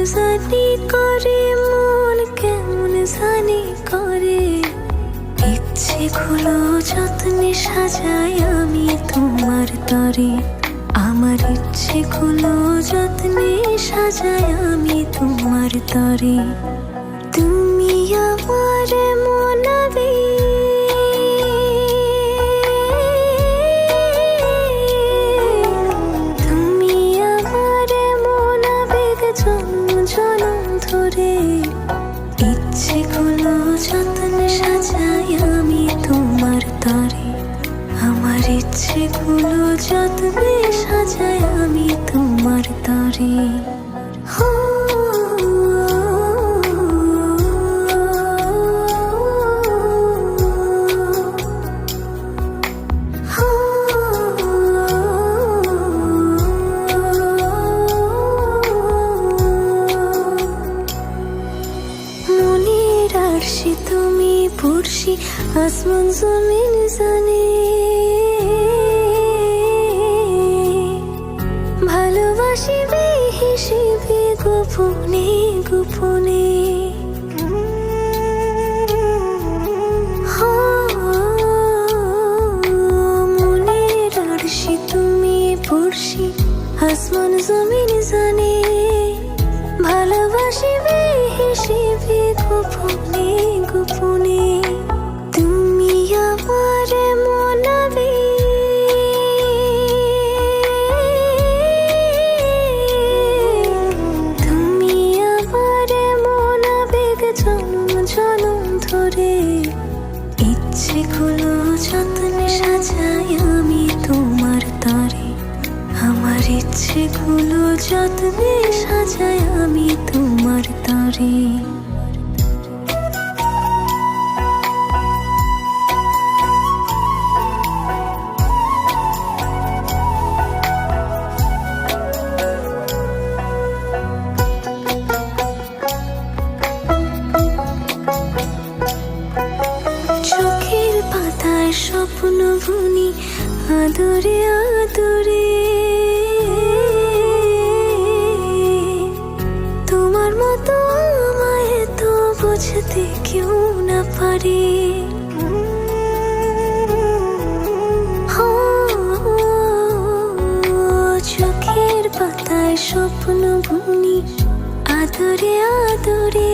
জানি করে, মন কেমন জানি করে। ইচ্ছেগুলো যত্নে সাজাই আমি তোমার তরে, আমার ইচ্ছেগুলো যত্নে সাজাই আমি তোমার তরে। তুমি আমার মনাবে, তুমি আমার মনাবেগ জন্ম জনম ধরে। ইচ্ছেগুলো যত্নে সাজাই আমি তোমার তরে, আমার ইচ্ছেগুলো যত্নে সাজাই আমি তোমার তরে। মনের আরশি তুমি পড়শি, আসমান জমিন জানে। ভালোবাসি বেহিসেবে গোপনে গোপনে। মনের আরশি তুমি পড়শি, আসমান জমিন জানে। ভালোবাসি বেহিসেবে গোপনে গোপনে। তুমি আমার মনাবে, তুমি আমার মনাবেগ জন্ম জনম ধরে। ইচ্ছেগুলো যত্নে সাজাই আমি তোমার তরে, আমার ইচ্ছেগুলো যত্নে সাজাই আমি তোমার তরে। চোখের পাতায় স্বপ্ন বুনি আদরে আদরে। তোমার মতো আমায় তো বুঝতে কেউ না পারে। চোখের পাতায় স্বপ্ন বুনি আদরে আদরে।